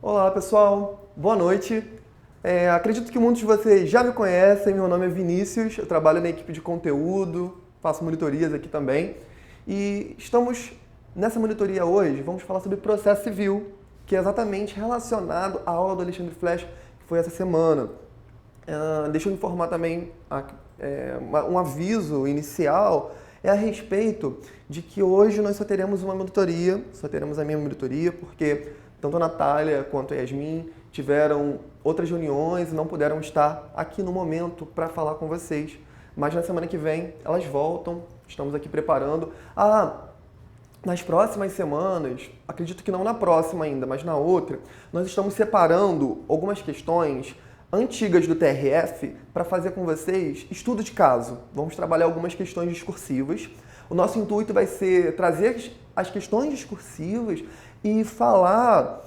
Olá pessoal, boa noite. Acredito que muitos de vocês já me conhecem, meu nome é Vinícius, eu trabalho na equipe de conteúdo, faço monitorias aqui também. E estamos nessa monitoria hoje, vamos falar sobre processo civil, que é exatamente relacionado à aula do Alexandre Flesch, que foi essa semana. Deixa eu informar também um aviso inicial a respeito de que hoje nós só teremos uma monitoria, só teremos a minha monitoria, porque tanto a Natália quanto a Yasmin tiveram outras reuniões e não puderam estar aqui no momento para falar com vocês. Mas na semana que vem elas voltam, estamos aqui preparando. Nas próximas semanas, acredito que não na próxima ainda, mas na outra, nós estamos separando algumas questões antigas do TRF para fazer com vocês estudo de caso. Vamos trabalhar algumas questões discursivas. O nosso intuito vai ser trazer as questões discursivas e falar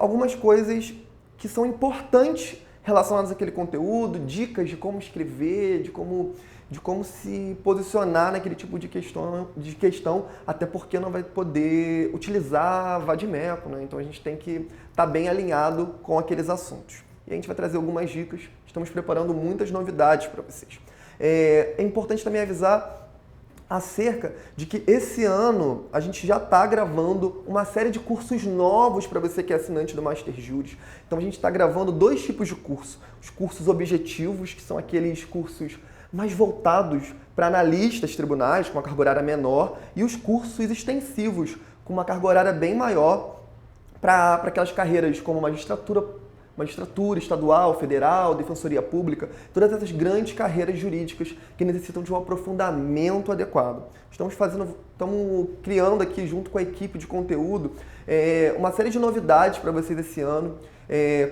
algumas coisas que são importantes relacionadas àquele conteúdo, dicas de como escrever, de como se posicionar naquele tipo de questão, até porque não vai poder utilizar vadimeco, né? Então a gente tem que estar bem alinhado com aqueles assuntos. E a gente vai trazer algumas dicas, estamos preparando muitas novidades para vocês. É importante também avisar acerca de que esse ano a gente já está gravando uma série de cursos novos para você que é assinante do Master Juris. Então a gente está gravando dois tipos de curso. Os cursos objetivos, que são aqueles cursos mais voltados para analistas tribunais, com uma carga horária menor, e os cursos extensivos, com uma carga horária bem maior para aquelas carreiras como magistratura estadual, federal, defensoria pública, todas essas grandes carreiras jurídicas que necessitam de um aprofundamento adequado. Estamos criando aqui, junto com a equipe de conteúdo, uma série de novidades para vocês esse ano,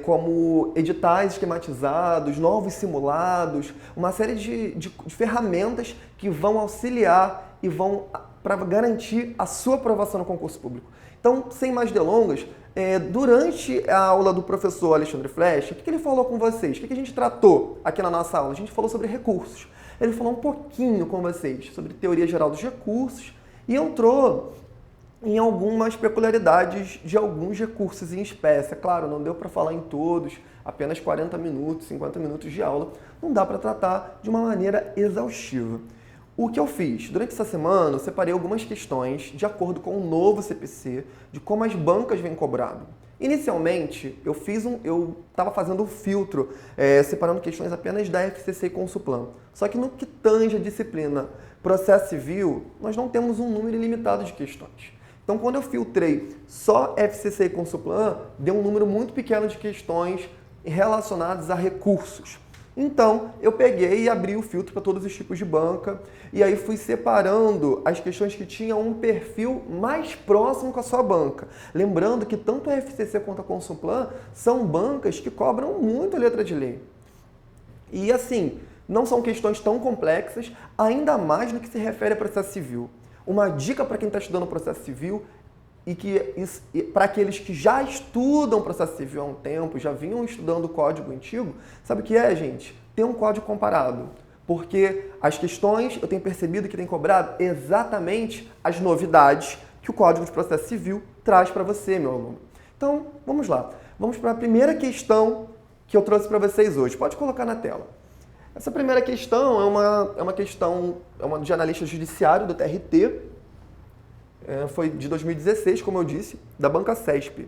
como editais esquematizados, novos simulados, uma série de ferramentas que vão auxiliar e vão para garantir a sua aprovação no concurso público. Então, sem mais delongas, durante a aula do professor Alexandre Flesch, o que ele falou com vocês? O que a gente tratou aqui na nossa aula? A gente falou sobre recursos. Ele falou um pouquinho com vocês sobre teoria geral dos recursos e entrou em algumas peculiaridades de alguns recursos em espécie. É claro, não deu para falar em todos, apenas 40 minutos, 50 minutos de aula. Não dá para tratar de uma maneira exaustiva. O que eu fiz? Durante essa semana, eu separei algumas questões de acordo com o novo CPC, de como as bancas vêm cobrado. Inicialmente, eu estava fazendo um filtro, separando questões apenas da FCC e Consulplan. Só que no que tange a disciplina processo civil, nós não temos um número ilimitado de questões. Então, quando eu filtrei só FCC e Consulplan, deu um número muito pequeno de questões relacionadas a recursos. Então, eu peguei e abri o filtro para todos os tipos de banca e aí fui separando as questões que tinham um perfil mais próximo com a sua banca. Lembrando que tanto a FCC quanto a Consulplan são bancas que cobram muito a letra de lei. E assim, não são questões tão complexas, ainda mais no que se refere a processo civil. Uma dica para quem está estudando processo civil e para aqueles que já estudam processo civil há um tempo, já vinham estudando o código antigo, sabe o que é, gente? Ter um código comparado. Porque as questões, eu tenho percebido que tem cobrado exatamente as novidades que o Código de Processo Civil traz para você, meu aluno. Então, vamos lá. Vamos para a primeira questão que eu trouxe para vocês hoje. Pode colocar na tela. Essa primeira questão é uma questão de analista judiciário do TRT, foi de 2016, como eu disse, da banca CESP.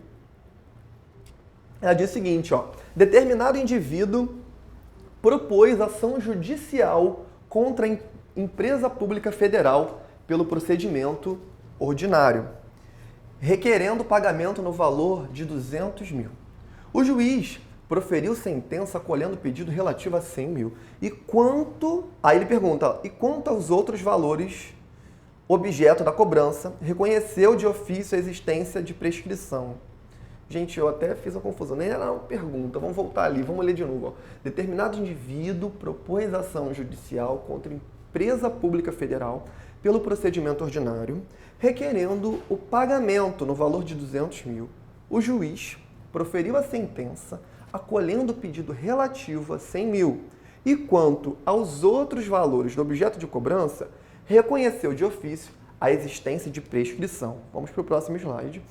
Ela diz o seguinte, determinado indivíduo propôs ação judicial contra a empresa pública federal pelo procedimento ordinário, requerendo pagamento no valor de 200 mil. O juiz proferiu sentença acolhendo o pedido relativo a 100 mil. Aí ele pergunta, e quanto aos outros valores objeto da cobrança, reconheceu de ofício a existência de prescrição. Gente, eu até fiz uma confusão, nem era uma pergunta, vamos voltar ali, vamos ler de novo. Determinado indivíduo propôs ação judicial contra empresa pública federal pelo procedimento ordinário, requerendo o pagamento no valor de 200 mil. O juiz proferiu a sentença, acolhendo o pedido relativo a 100 mil. E quanto aos outros valores do objeto de cobrança, reconheceu de ofício a existência de prescrição. Vamos para o próximo slide.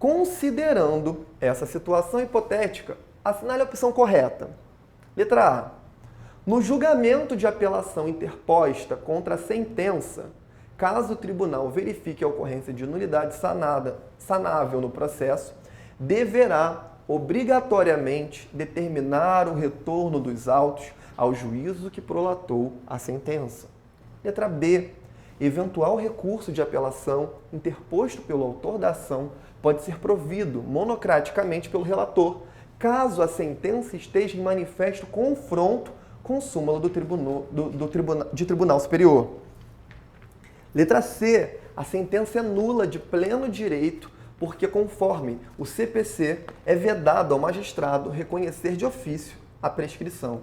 Considerando essa situação hipotética, assinale a opção correta. Letra A. No julgamento de apelação interposta contra a sentença, caso o tribunal verifique a ocorrência de nulidade sanável no processo, deverá obrigatoriamente determinar o retorno dos autos ao juízo que prolatou a sentença. Letra B. Eventual recurso de apelação interposto pelo autor da ação pode ser provido monocraticamente pelo relator, caso a sentença esteja em manifesto confronto com súmula de tribunal superior. Letra C. A sentença é nula de pleno direito porque, conforme o CPC, é vedado ao magistrado reconhecer de ofício a prescrição.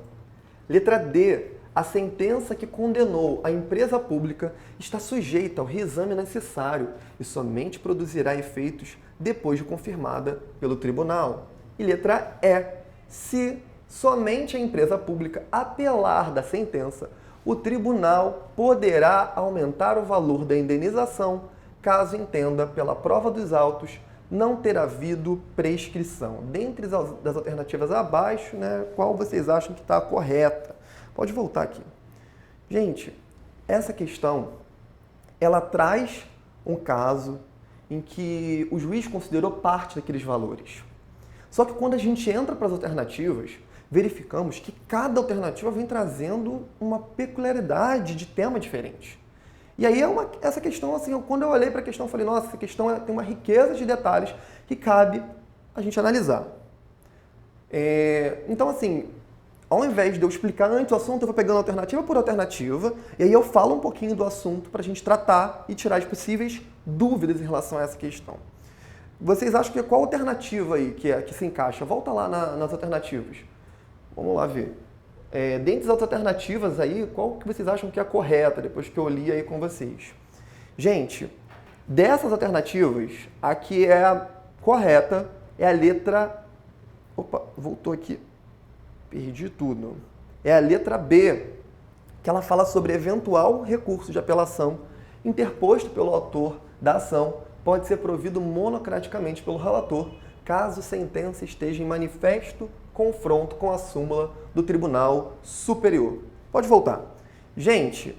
Letra D. A sentença que condenou a empresa pública está sujeita ao reexame necessário e somente produzirá efeitos depois de confirmada pelo tribunal. E letra E. Se somente a empresa pública apelar da sentença, o tribunal poderá aumentar o valor da indenização caso entenda, pela prova dos autos, não ter havido prescrição. Dentre das alternativas abaixo, qual vocês acham que está correta? Pode voltar aqui. Gente, essa questão, ela traz um caso em que o juiz considerou parte daqueles valores. Só que quando a gente entra para as alternativas, verificamos que cada alternativa vem trazendo uma peculiaridade de tema diferente. E aí essa questão, assim, quando eu olhei para a questão, eu falei, nossa, essa questão tem uma riqueza de detalhes que cabe a gente analisar. Então, assim, ao invés de eu explicar antes o assunto, eu vou pegando alternativa por alternativa, e aí eu falo um pouquinho do assunto para a gente tratar e tirar as possíveis dúvidas em relação a essa questão. Vocês acham que qual alternativa aí que se encaixa? Volta lá nas alternativas. Vamos lá ver. Dentre as alternativas aí, qual que vocês acham que é a correta, depois que eu li aí com vocês? Gente, dessas alternativas, a que é a correta é a letra... Opa, voltou aqui. Perdi tudo. É a letra B, que ela fala sobre eventual recurso de apelação interposto pelo autor da ação pode ser provido monocraticamente pelo relator, caso a sentença esteja em manifesto confronto com a súmula do Tribunal Superior. Pode voltar. Gente,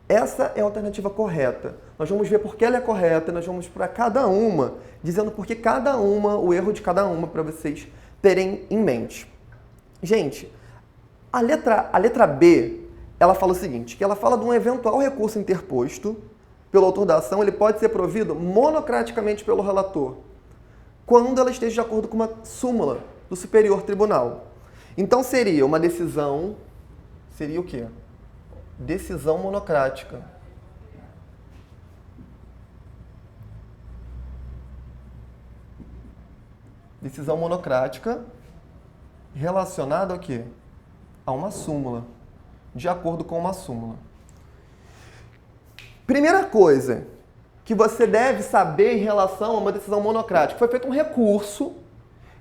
essa é a alternativa correta. Nós vamos ver por que ela é correta, nós vamos para cada uma, dizendo por que cada uma, o erro de cada uma, para vocês terem em mente. Gente, a letra B, ela fala o seguinte, que ela fala de um eventual recurso interposto pelo autor da ação, ele pode ser provido monocraticamente pelo relator, quando ela esteja de acordo com uma súmula do Superior Tribunal. Então seria uma decisão, seria o quê? Decisão monocrática. Decisão monocrática relacionada ao quê? A uma súmula, de acordo com uma súmula. Primeira coisa que você deve saber em relação a uma decisão monocrática, foi feito um recurso,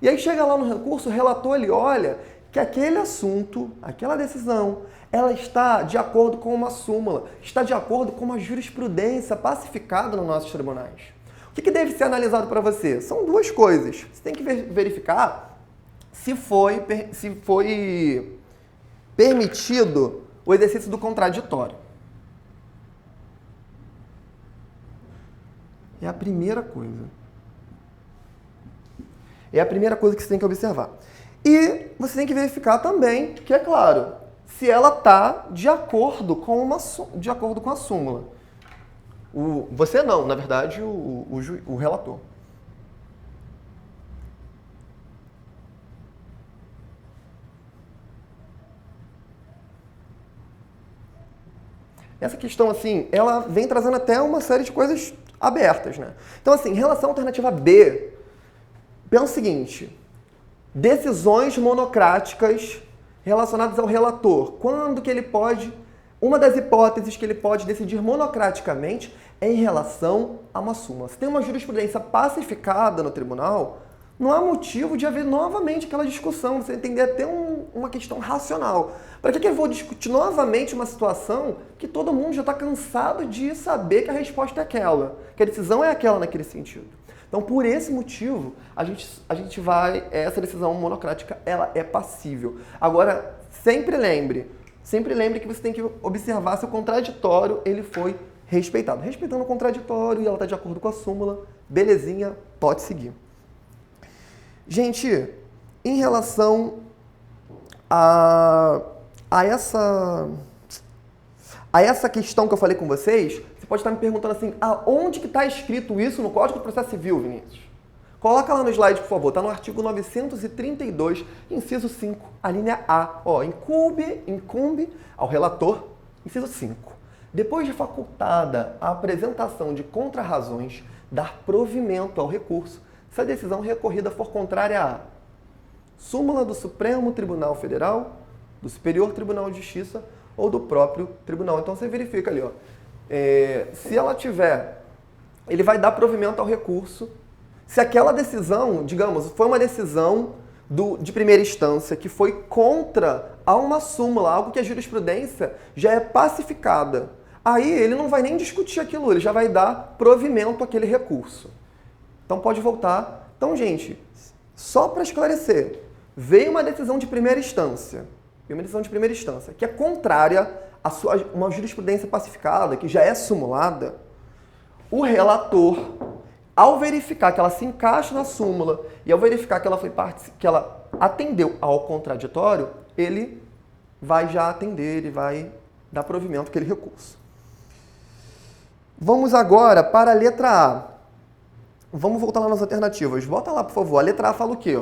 e aí chega lá no recurso, o relator ele olha que aquele assunto, aquela decisão, ela está de acordo com uma súmula, está de acordo com uma jurisprudência pacificada nos nossos tribunais. O que deve ser analisado para você? São duas coisas. Você tem que verificar se foi permitido o exercício do contraditório. É a primeira coisa. É a primeira coisa que você tem que observar. E você tem que verificar também, que é claro, se ela está de acordo com a súmula. Você não, na verdade, o relator. Essa questão, assim, ela vem trazendo até uma série de coisas abertas, né? Então, assim, em relação à alternativa B, pensa o seguinte, decisões monocráticas relacionadas ao relator. Quando que ele pode... Uma das hipóteses que ele pode decidir monocraticamente é em relação a uma súmula. Se tem uma jurisprudência pacificada no tribunal, não há motivo de haver novamente aquela discussão, você entender até uma questão racional. Para que eu vou discutir novamente uma situação que todo mundo já está cansado de saber que a resposta é aquela, que a decisão é aquela naquele sentido? Então, por esse motivo, essa decisão monocrática, ela é passível. Agora, sempre lembre que você tem que observar se o contraditório ele foi respeitado. Respeitando o contraditório e ela está de acordo com a súmula, belezinha, pode seguir. Gente, em relação a essa questão que eu falei com vocês, você pode estar me perguntando assim, aonde que está escrito isso no Código de Processo Civil, Vinícius? Coloca lá no slide, por favor. Está no artigo 932, inciso 5, a linha A. Incumbe ao relator, inciso 5. Depois de facultada a apresentação de contrarrazões, dar provimento ao recurso, se a decisão recorrida for contrária à súmula do Supremo Tribunal Federal, do Superior Tribunal de Justiça ou do próprio tribunal. Então você verifica ali, se ela tiver, ele vai dar provimento ao recurso. Se aquela decisão, digamos, foi uma decisão de primeira instância que foi contra a uma súmula, algo que a jurisprudência já é pacificada, aí ele não vai nem discutir aquilo, ele já vai dar provimento àquele recurso. Então pode voltar. Então, gente, só para esclarecer, veio uma decisão de primeira instância, que é contrária a uma jurisprudência pacificada, que já é simulada, o relator, ao verificar que ela se encaixa na súmula e ao verificar que ela atendeu ao contraditório, ele vai já atender, ele vai dar provimento àquele recurso. Vamos agora para a letra A. Vamos voltar lá nas alternativas. Bota lá, por favor. A letra A fala o quê?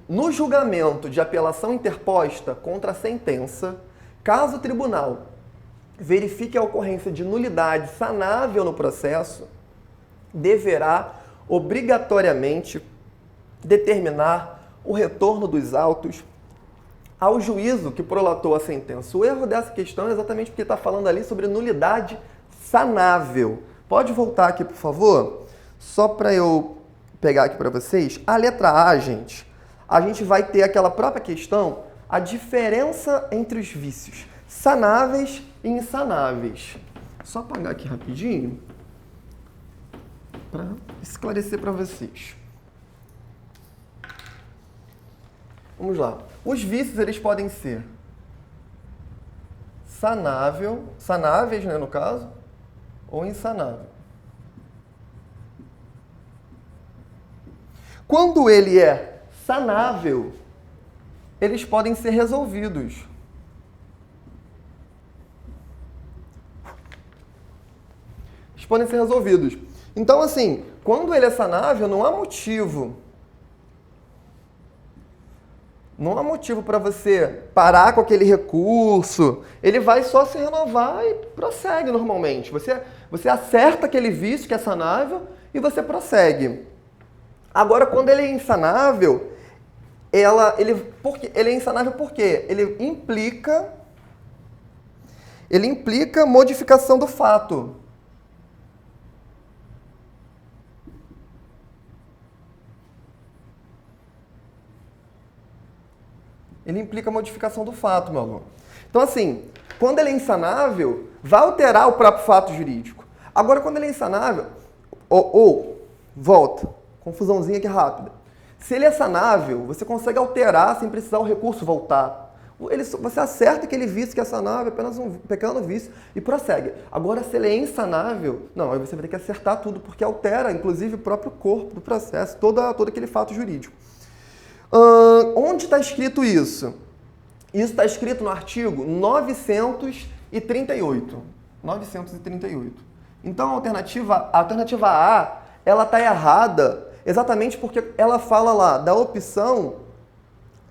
No julgamento de apelação interposta contra a sentença, caso o tribunal verifique a ocorrência de nulidade sanável no processo, deverá obrigatoriamente determinar o retorno dos autos ao juízo que prolatou a sentença. O erro dessa questão é exatamente porque está falando ali sobre nulidade sanável. Pode voltar aqui, por favor? Só para eu pegar aqui para vocês. A letra A, gente, a gente vai ter aquela própria questão, a diferença entre os vícios sanáveis e insanáveis. Só apagar aqui rapidinho para esclarecer para vocês. Vamos lá. Os vícios, eles podem ser sanáveis, né, no caso, ou insanável. Quando ele é sanável, eles podem ser resolvidos. Eles podem ser resolvidos. Então, assim, quando ele é sanável, não há motivo para você parar com aquele recurso. Ele vai só se renovar e prossegue normalmente. Você acerta aquele vício que é sanável e você prossegue. Agora, quando ele é insanável, ele é insanável por quê? Ele implica modificação do fato. Ele implica modificação do fato, meu aluno. Então, assim, quando ele é insanável, vai alterar o próprio fato jurídico. Agora, quando ele é insanável, volta, confusãozinha aqui rápida. Se ele é sanável, você consegue alterar sem precisar o recurso voltar. Você acerta aquele vício que é sanável, apenas um pequeno vício, e prossegue. Agora, se ele é insanável, não, aí você vai ter que acertar tudo, porque altera, inclusive, o próprio corpo do processo, todo aquele fato jurídico. Onde está escrito isso? Isso está escrito no artigo 938. 938. Então, a alternativa A, ela está errada exatamente porque ela fala lá da opção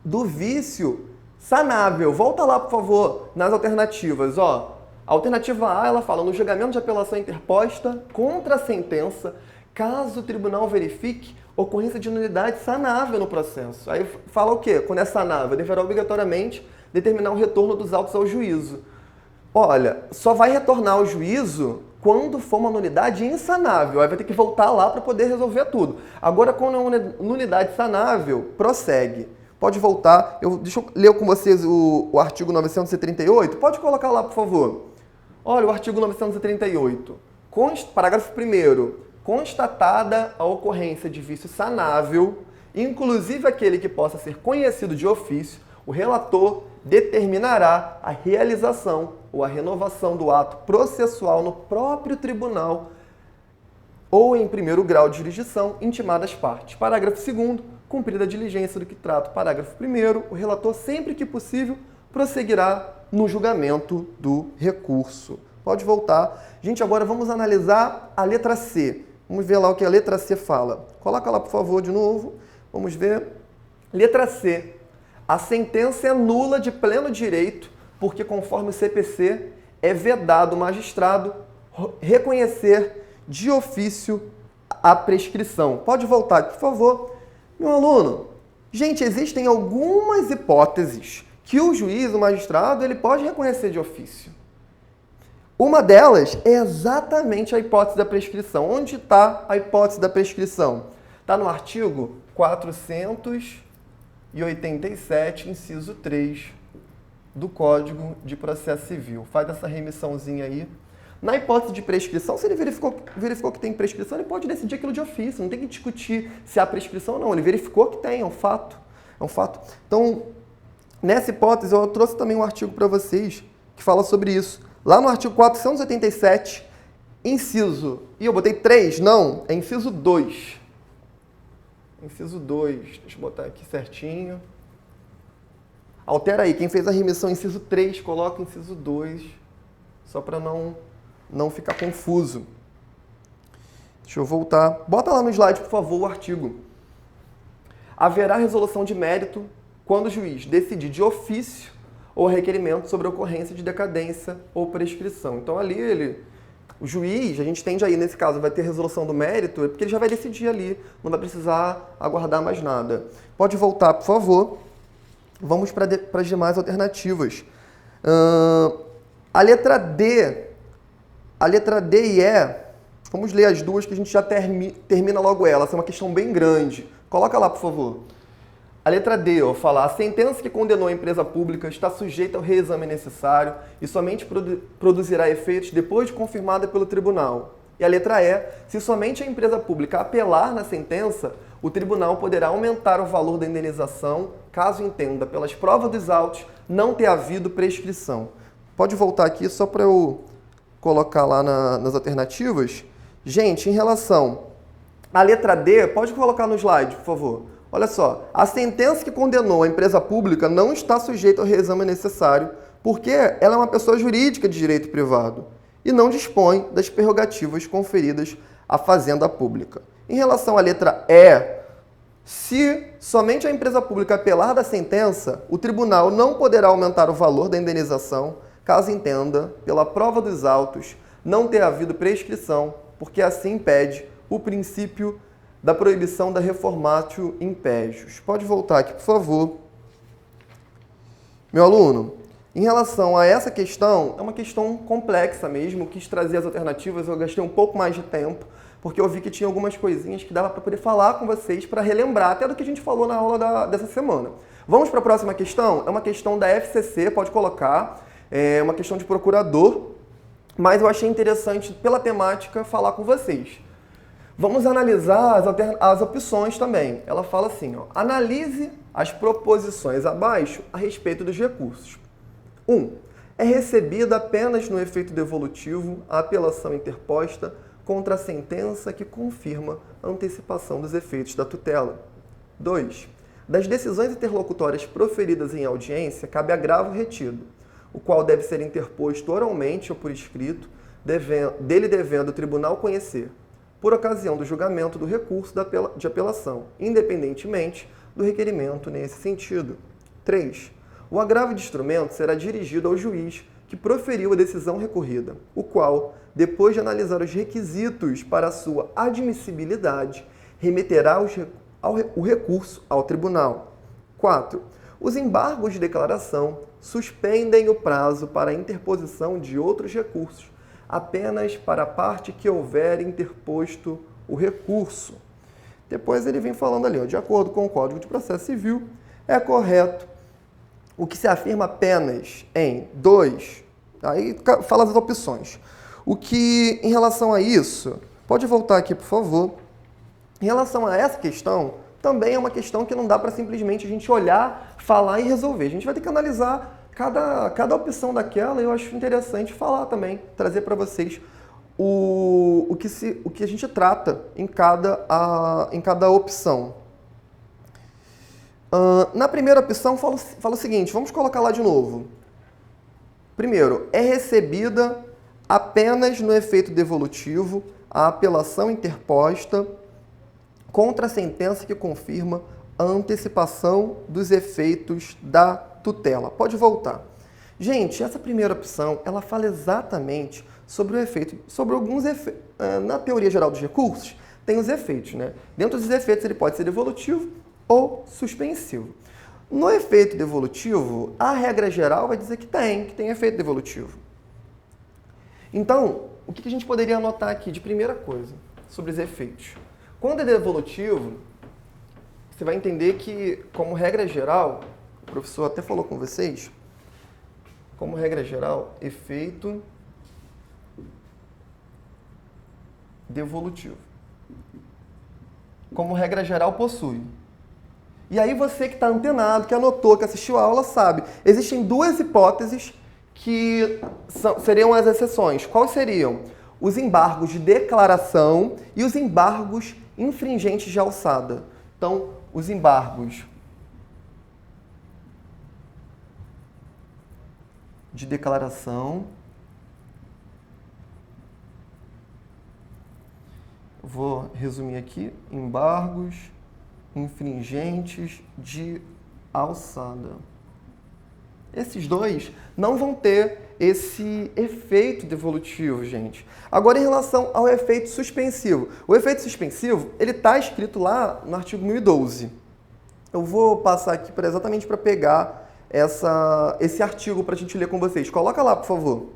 do vício sanável. Volta lá, por favor, nas alternativas. A alternativa A, ela fala no julgamento de apelação interposta contra a sentença, caso o tribunal verifique ocorrência de nulidade sanável no processo. Aí fala o quê? Quando é sanável, deverá obrigatoriamente determinar o retorno dos autos ao juízo. Olha, só vai retornar ao juízo quando for uma nulidade insanável. Aí vai ter que voltar lá para poder resolver tudo. Agora, quando é uma nulidade sanável, prossegue. Pode voltar. Deixa eu ler com vocês o artigo 938. Pode colocar lá, por favor. Olha, o artigo 938. Parágrafo 1º. constatada a ocorrência de vício sanável, inclusive aquele que possa ser conhecido de ofício, o relator determinará a realização ou a renovação do ato processual no próprio tribunal ou em primeiro grau de jurisdição, intimadas partes. Parágrafo 2º, cumprida a diligência do que trata o parágrafo 1º, o relator, sempre que possível, prosseguirá no julgamento do recurso. Pode voltar. Gente, agora vamos analisar a letra C. Vamos ver lá o que a letra C fala. Coloca lá, por favor, de novo. Vamos ver. Letra C. A sentença é nula de pleno direito, porque, conforme o CPC, é vedado o magistrado reconhecer de ofício a prescrição. Pode voltar aqui, por favor. Meu aluno, gente, existem algumas hipóteses que o juiz, o magistrado, ele pode reconhecer de ofício. Uma delas é exatamente a hipótese da prescrição. Onde está a hipótese da prescrição? Está no artigo 487, inciso 3 do Código de Processo Civil. Faz essa remissãozinha aí. Na hipótese de prescrição, se ele verificou que tem prescrição, ele pode decidir aquilo de ofício. Não tem que discutir se há prescrição ou não. Ele verificou que tem, é um fato. É um fato. Então, nessa hipótese, eu trouxe também um artigo para vocês que fala sobre isso. Lá no artigo 487, inciso... E eu botei 3? Não, é inciso 2. Inciso 2. Deixa eu botar aqui certinho. Altera aí. Quem fez a remissão inciso 3, coloca inciso 2. Só para não ficar confuso. Deixa eu voltar. Bota lá no slide, por favor, o artigo. Haverá resolução de mérito quando o juiz decidir de ofício ou requerimento sobre a ocorrência de decadência ou prescrição. Então, ali, o juiz, a gente tende aí, nesse caso, vai ter resolução do mérito, porque ele já vai decidir ali, não vai precisar aguardar mais nada. Pode voltar, por favor. Vamos para as demais alternativas. A letra D e E, vamos ler as duas que a gente já termina logo ela. Essa é uma questão bem grande. Coloca lá, por favor. A letra D, fala, a sentença que condenou a empresa pública está sujeita ao reexame necessário e somente produzirá efeitos depois de confirmada pelo tribunal. E a letra E, se somente a empresa pública apelar na sentença, o tribunal poderá aumentar o valor da indenização, caso entenda, pelas provas dos autos, não ter havido prescrição. Pode voltar aqui só para eu colocar lá nas alternativas. Gente, em relação à letra D, pode colocar no slide, por favor. Olha só, a sentença que condenou a empresa pública não está sujeita ao reexame necessário, porque ela é uma pessoa jurídica de direito privado e não dispõe das prerrogativas conferidas à fazenda pública. Em relação à letra E, se somente a empresa pública apelar da sentença, o tribunal não poderá aumentar o valor da indenização, caso entenda, pela prova dos autos, não ter havido prescrição, porque assim impede o princípio da proibição da reformatio impégios. Pode voltar aqui, por favor. Meu aluno, em relação a essa questão, é uma questão complexa mesmo, quis trazer as alternativas, eu gastei um pouco mais de tempo, porque eu vi que tinha algumas coisinhas que dava para poder falar com vocês, para relembrar até do que a gente falou na aula dessa semana. Vamos para a próxima questão? É uma questão da FCC, pode colocar, é uma questão de procurador, mas eu achei interessante, pela temática, falar com vocês. Vamos analisar as opções também. Ela fala assim, analise as proposições abaixo a respeito dos recursos. 1. É recebida apenas no efeito devolutivo a apelação interposta contra a sentença que confirma a antecipação dos efeitos da tutela. 2. Das decisões interlocutórias proferidas em audiência, cabe agravo retido, o qual deve ser interposto oralmente ou por escrito, dele devendo o tribunal conhecer, por ocasião do julgamento do recurso de apelação, independentemente do requerimento nesse sentido. 3. O agravo de instrumento será dirigido ao juiz que proferiu a decisão recorrida, o qual, depois de analisar os requisitos para a sua admissibilidade, remeterá o recurso ao tribunal. 4. Os embargos de declaração suspendem o prazo para a interposição de outros recursos, apenas para a parte que houver interposto o recurso. Depois ele vem falando ali, de acordo com o Código de Processo Civil, é correto o que se afirma apenas em 2, aí fala as opções. O que, em relação a isso, Pode voltar aqui, por favor. Em relação a essa questão, também é uma questão que não dá para simplesmente a gente olhar, falar e resolver. A gente vai ter que analisar cada opção daquela e eu acho interessante falar também, trazer para vocês o que a gente trata em cada opção. Na primeira opção, fala o seguinte, vamos colocar lá de novo. Primeiro, é recebida apenas no efeito devolutivo a apelação interposta contra a sentença que confirma a antecipação dos efeitos da tutela. Pode voltar. Gente, essa primeira opção, ela fala exatamente sobre o efeito, sobre alguns efeitos. Na teoria geral dos recursos, tem os efeitos, né? Dentro dos efeitos, ele pode ser devolutivo ou suspensivo. No efeito devolutivo, a regra geral vai dizer que tem efeito devolutivo. Então, o que a gente poderia anotar aqui de primeira coisa sobre os efeitos? Quando é devolutivo, você vai entender que, como regra geral, o professor até falou com vocês, como regra geral, efeito devolutivo. Como regra geral, possui. E aí você que está antenado, que anotou, que assistiu a aula, sabe. Existem duas hipóteses que seriam as exceções. Quais seriam? Os embargos de declaração e os embargos infringentes de alçada. Então, os embargos de declaração. Vou resumir aqui. Embargos infringentes de alçada. Esses dois não vão ter esse efeito devolutivo, gente. Agora, em relação ao efeito suspensivo. O efeito suspensivo, ele está escrito lá no artigo 1012. Eu vou passar aqui exatamente para pegar esse artigo para a gente ler com vocês. Coloca lá, por favor.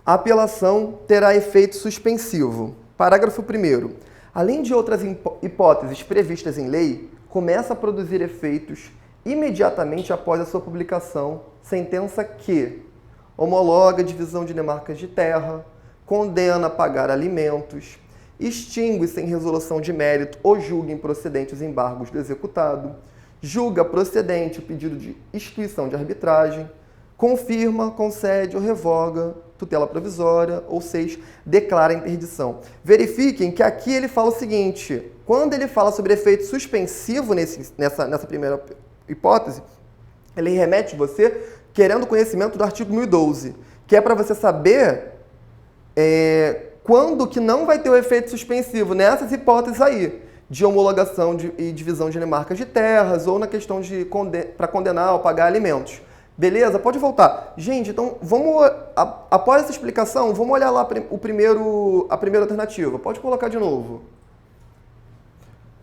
A apelação terá efeito suspensivo. Parágrafo 1º. Além de outras hipóteses previstas em lei, começa a produzir efeitos imediatamente após a sua publicação, sentença que homologa a divisão de demarcas de terra, condena a pagar alimentos, extingue sem resolução de mérito ou julga improcedente os embargos do executado, julga procedente o pedido de instituição de arbitragem, confirma, concede ou revoga tutela provisória, ou 6, declara interdição. Verifiquem que aqui ele fala o seguinte, quando ele fala sobre efeito suspensivo nessa primeira hipótese, ele remete você querendo conhecimento do artigo 1012, que é para você saber quando que não vai ter o efeito suspensivo nessas hipóteses aí, de homologação e divisão de demarcas de terras, ou na questão de para condenar ou pagar alimentos. Beleza? Pode voltar. Gente, então, após essa explicação, vamos olhar lá a primeira alternativa. Pode colocar de novo.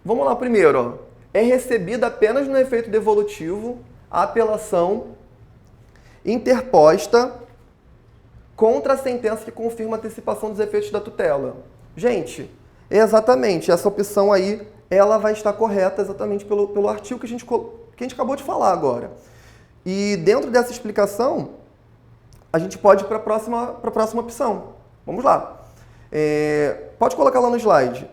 Vamos lá primeiro. Ó. É recebida apenas no efeito devolutivo a apelação interposta contra a sentença que confirma a antecipação dos efeitos da tutela. Gente, exatamente, essa opção aí, ela vai estar correta exatamente pelo artigo que a gente acabou de falar agora. E dentro dessa explicação, a gente pode ir para a próxima opção. Vamos lá. Pode colocar lá no slide.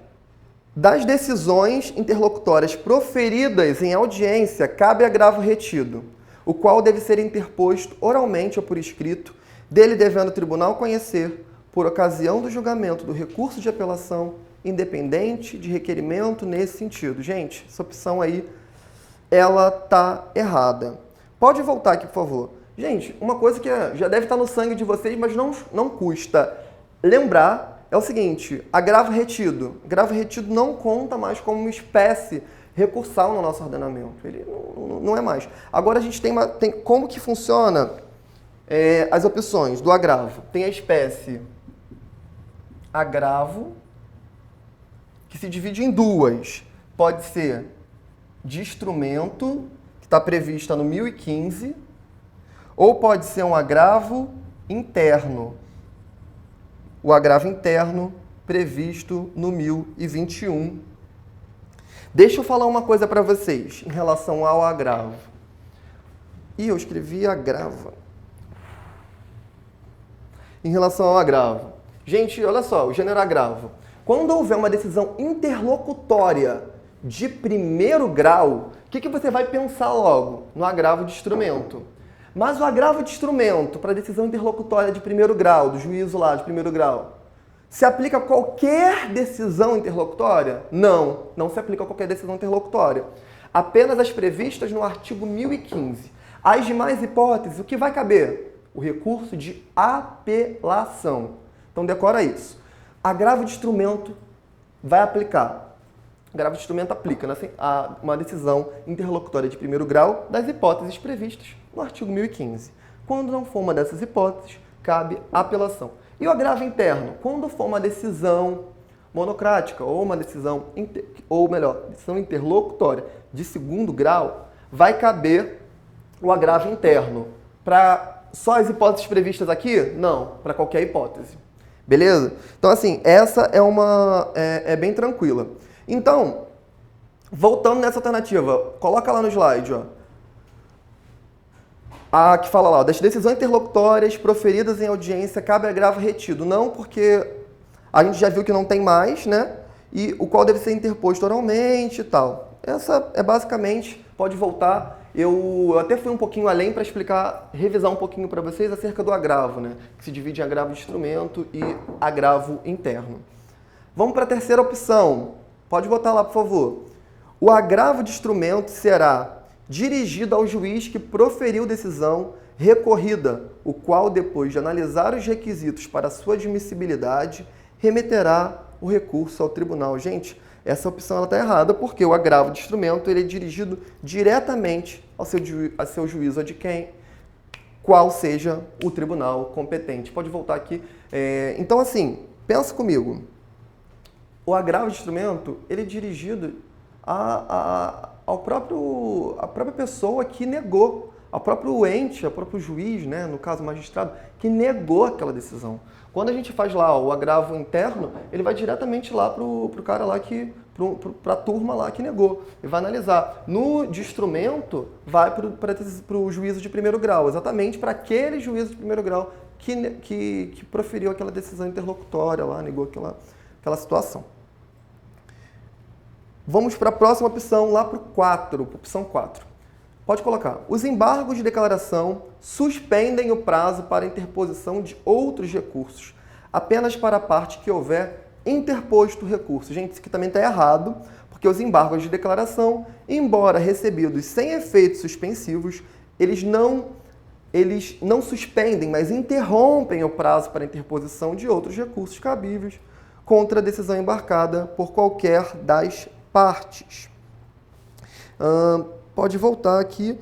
Das decisões interlocutórias proferidas em audiência, cabe agravo retido, o qual deve ser interposto oralmente ou por escrito, dele devendo o tribunal conhecer, por ocasião do julgamento do recurso de apelação, independente de requerimento nesse sentido. Gente, essa opção aí, ela está errada. Pode voltar aqui, por favor. Gente, uma coisa que já deve estar no sangue de vocês, mas não custa lembrar, é o seguinte, agravo retido. Agravo retido não conta mais como uma espécie recursal no nosso ordenamento. Ele não é mais. Agora a gente tem como que funciona as opções do agravo. Tem a espécie agravo, que se divide em duas. Pode ser de instrumento, está prevista no 1015, ou pode ser um agravo interno. O agravo interno previsto no 1021. Deixa eu falar uma coisa para vocês em relação ao agravo. Eu escrevi agravo. Em relação ao agravo. Gente, olha só, o gênero agravo. Quando houver uma decisão interlocutória de primeiro grau, o que você vai pensar logo? No agravo de instrumento. Mas o agravo de instrumento para decisão interlocutória de primeiro grau, do juízo lá de primeiro grau, se aplica a qualquer decisão interlocutória? Não, não se aplica a qualquer decisão interlocutória. Apenas as previstas no artigo 1015. As demais hipóteses, o que vai caber? O recurso de apelação. Então decora isso. Agravo de instrumento vai aplicar. Agravo de instrumento aplica a uma decisão interlocutória de primeiro grau das hipóteses previstas no artigo 1015. Quando não for uma dessas hipóteses, cabe apelação. E o agravo interno? Quando for uma decisão monocrática ou uma decisão, decisão interlocutória de segundo grau, vai caber o agravo interno. Para só as hipóteses previstas aqui? Não, para qualquer hipótese. Beleza? Então, assim, essa é bem tranquila. Então, voltando nessa alternativa, coloca lá no slide, ó. A que fala lá, das decisões interlocutórias proferidas em audiência, cabe agravo retido. Não, porque a gente já viu que não tem mais, né? E o qual deve ser interposto oralmente e tal. Essa é basicamente, pode voltar. Eu até fui um pouquinho além para explicar, revisar um pouquinho para vocês acerca do agravo, né? Que se divide em agravo de instrumento e agravo interno. Vamos para a terceira opção. Pode botar lá, por favor. O agravo de instrumento será dirigido ao juiz que proferiu decisão recorrida, o qual, depois de analisar os requisitos para sua admissibilidade, remeterá o recurso ao tribunal. Gente, essa opção está errada, porque o agravo de instrumento ele é dirigido diretamente ao seu juízo de quem? Qual seja o tribunal competente. Pode voltar aqui. Então, assim, pensa comigo. O agravo de instrumento ele é dirigido à própria pessoa que negou, ao próprio ente, ao próprio juiz, né, no caso o magistrado, que negou aquela decisão. Quando a gente faz lá o agravo interno, ele vai diretamente lá para o cara lá para a turma lá que negou. E vai analisar. No de instrumento, vai para o juízo de primeiro grau, exatamente para aquele juízo de primeiro grau que proferiu aquela decisão interlocutória lá, negou aquela situação. Vamos para a próxima opção, lá para o 4, opção 4. Pode colocar. Os embargos de declaração suspendem o prazo para interposição de outros recursos, apenas para a parte que houver interposto o recurso. Gente, isso aqui também está errado, porque os embargos de declaração, embora recebidos sem efeitos suspensivos, eles não suspendem, mas interrompem o prazo para interposição de outros recursos cabíveis contra a decisão embarcada por qualquer das partes. Pode voltar aqui.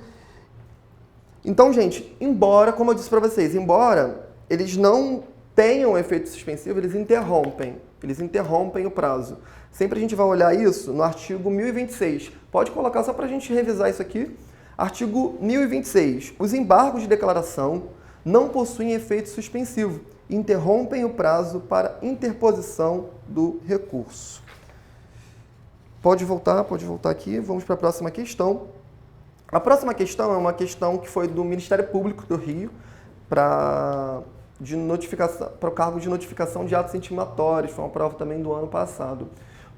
Então, gente, embora, como eu disse para vocês, embora eles não tenham efeito suspensivo, eles interrompem o prazo. Sempre a gente vai olhar isso no artigo 1026. Pode colocar só para a gente revisar isso aqui. Artigo 1026. Os embargos de declaração não possuem efeito suspensivo. Interrompem o prazo para interposição do recurso. Pode voltar aqui. Vamos para a próxima questão. A próxima questão é uma questão que foi do Ministério Público do Rio para o cargo de notificação de atos intimatórios. Foi uma prova também do ano passado.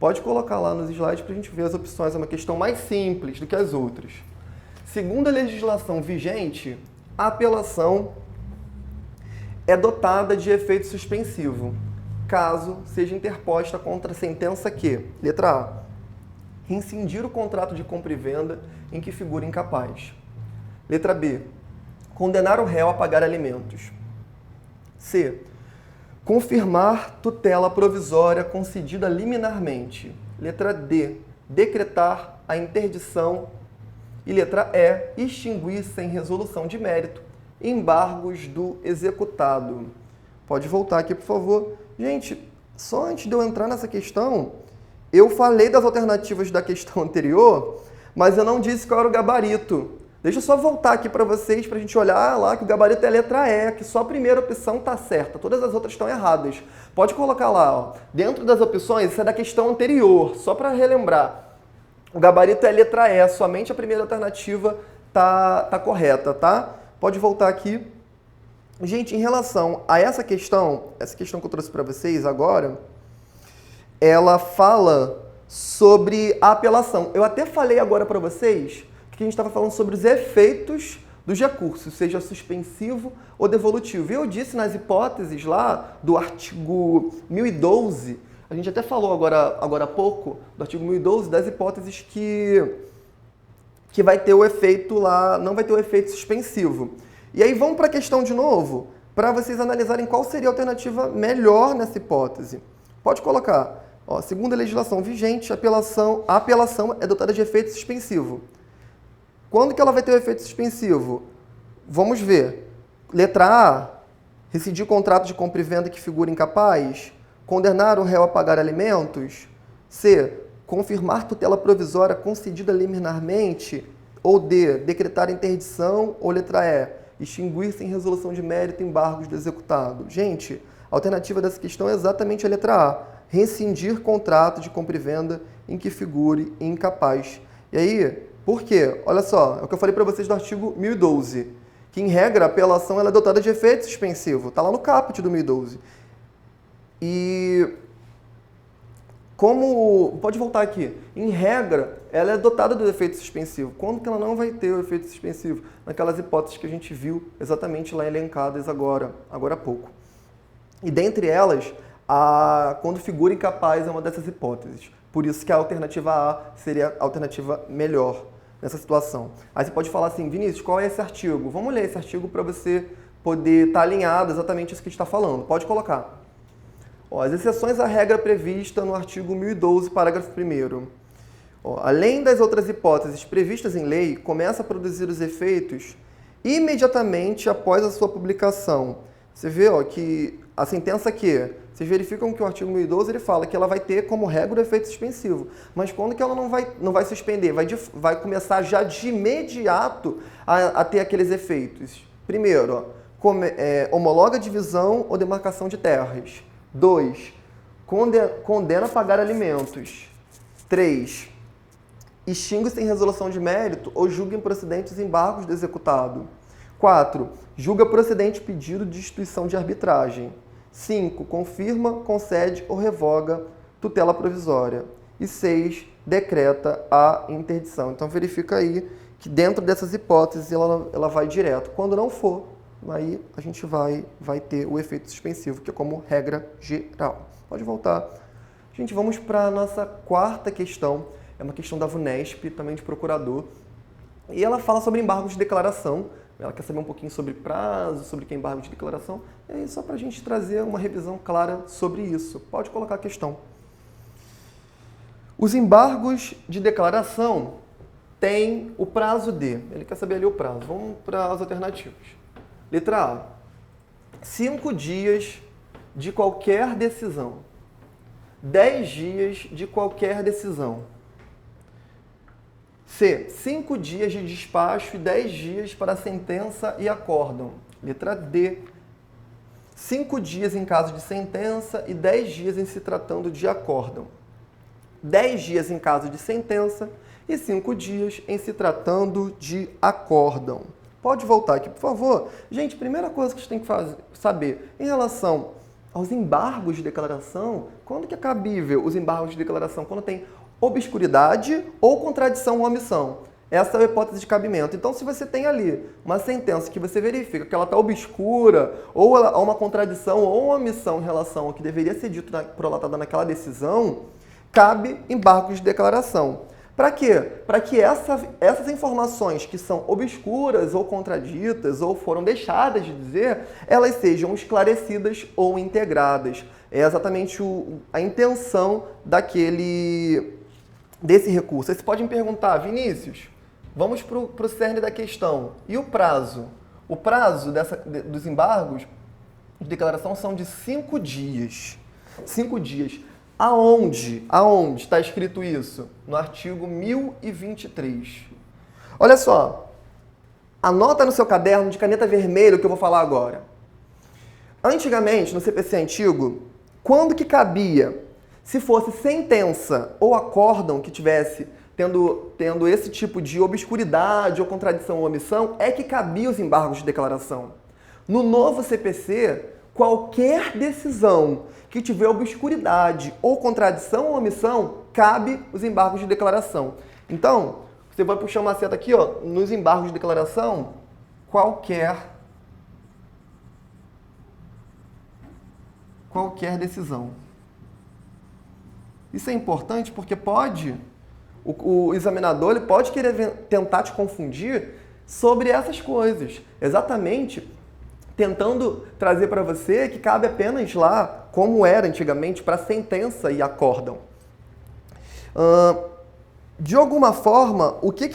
Pode colocar lá nos slides para a gente ver as opções. É uma questão mais simples do que as outras. Segundo a legislação vigente, a apelação é dotada de efeito suspensivo, caso seja interposta contra a sentença que, letra A, rescindir o contrato de compra e venda em que figura incapaz. Letra B, condenar o réu a pagar alimentos. C, confirmar tutela provisória concedida liminarmente. Letra D, decretar a interdição. E letra E, extinguir sem resolução de mérito embargos do executado. Pode voltar aqui, por favor. Gente, só antes de eu entrar nessa questão, eu falei das alternativas da questão anterior, mas eu não disse qual era o gabarito. Deixa eu só voltar aqui para vocês, para a gente olhar lá que o gabarito é a letra E, que só a primeira opção está certa, todas as outras estão erradas. Pode colocar lá, ó, dentro das opções, isso é da questão anterior, só para relembrar. O gabarito é a letra E, somente a primeira alternativa tá correta, tá? Pode voltar aqui. Gente, em relação a essa questão que eu trouxe para vocês agora, ela fala sobre a apelação. Eu até falei agora para vocês que a gente estava falando sobre os efeitos dos recursos, seja suspensivo ou devolutivo. E eu disse nas hipóteses lá do artigo 1012, a gente até falou agora há pouco, do artigo 1012, das hipóteses que vai ter o efeito lá, não vai ter o efeito suspensivo. E aí vamos para a questão de novo, para vocês analisarem qual seria a alternativa melhor nessa hipótese. Pode colocar, ó, segundo a legislação vigente, a apelação é dotada de efeito suspensivo. Quando que ela vai ter o efeito suspensivo? Vamos ver. Letra A, rescindir contrato de compra e venda que figura incapaz. Condenar o réu a pagar alimentos. C, confirmar tutela provisória concedida liminarmente. Ou D, decretar interdição. Ou letra E, extinguir sem resolução de mérito embargos do executado. Gente, a alternativa dessa questão é exatamente a letra A. Rescindir contrato de compra e venda em que figure incapaz. E aí, por quê? Olha só, é o que eu falei para vocês do artigo 1012, que em regra a apelação ela é dotada de efeito suspensivo. Está lá no caput do 1012. E como... Pode voltar aqui. Em regra, ela é dotada do efeito suspensivo. Quando que ela não vai ter o efeito suspensivo? Naquelas hipóteses que a gente viu exatamente lá elencadas agora há pouco. E dentre elas, quando figura incapaz é uma dessas hipóteses. Por isso que a alternativa A seria a alternativa melhor nessa situação. Aí você pode falar assim, Vinícius, qual é esse artigo? Vamos ler esse artigo para você poder estar alinhado exatamente isso que a gente está falando. Pode colocar. Ó, as exceções à regra prevista no artigo 1012, parágrafo 1º. Além das outras hipóteses previstas em lei, começa a produzir os efeitos imediatamente após a sua publicação. Você vê que a sentença aqui, vocês verificam que o artigo 1012 ele fala que ela vai ter como regra o efeito suspensivo. Mas quando que ela não vai suspender? Vai começar já de imediato a ter aqueles efeitos. Primeiro, homologa a divisão ou demarcação de terras. 2. Condena a pagar alimentos. 3. Extingue sem resolução de mérito ou julga improcedentes os embargos do executado. 4. Julga procedente pedido de instituição de arbitragem. 5. Confirma, concede ou revoga tutela provisória. E 6. Decreta a interdição. Então verifica aí que dentro dessas hipóteses ela vai direto. Quando não for, aí a gente vai ter o efeito suspensivo, que é como regra geral. Pode voltar. Gente, vamos para a nossa quarta questão. É uma questão da VUNESP, também de procurador. E ela fala sobre embargos de declaração. Ela quer saber um pouquinho sobre prazo, sobre o que é embargo de declaração. E aí, só para a gente trazer uma revisão clara sobre isso. Pode colocar a questão. Os embargos de declaração têm o prazo de... Ele quer saber ali o prazo. Vamos para as alternativas. Letra A. 5 dias de qualquer decisão. 10 dias de qualquer decisão. C. 5 dias de despacho e 10 dias para sentença e acórdão. Letra D. 5 dias em caso de sentença e 10 dias em se tratando de acórdão. 10 dias em caso de sentença e 5 dias em se tratando de acórdão. Pode voltar aqui, por favor. Gente, primeira coisa que a gente tem que saber, em relação aos embargos de declaração, quando que é cabível os embargos de declaração? Quando tem obscuridade ou contradição ou omissão. Essa é a hipótese de cabimento. Então, se você tem ali uma sentença que você verifica que ela está obscura, ou há uma contradição ou uma omissão em relação ao que deveria ser dito prolatada naquela decisão, cabe embargo de declaração. Para quê? Para que essas informações que são obscuras ou contraditas ou foram deixadas de dizer, elas sejam esclarecidas ou integradas. É exatamente a intenção desse recurso. Aí você pode me perguntar, Vinícius, vamos para o cerne da questão. E o prazo? O prazo dos embargos de declaração são de 5 dias. 5 dias. Aonde está escrito isso? No artigo 1023. Olha só, anota no seu caderno de caneta vermelha o que eu vou falar agora. Antigamente, no CPC antigo, quando que cabia? Se fosse sentença ou acórdão que tivesse tendo esse tipo de obscuridade ou contradição ou omissão, é que cabia os embargos de declaração. No novo CPC, qualquer decisão que tiver obscuridade ou contradição ou omissão, cabe os embargos de declaração. Então, você vai puxar uma seta aqui, ó, nos embargos de declaração, qualquer decisão. Isso é importante porque o examinador ele pode querer tentar te confundir sobre essas coisas. Exatamente tentando trazer para você que cabe apenas lá, como era antigamente, para sentença e acórdão. De alguma forma, o que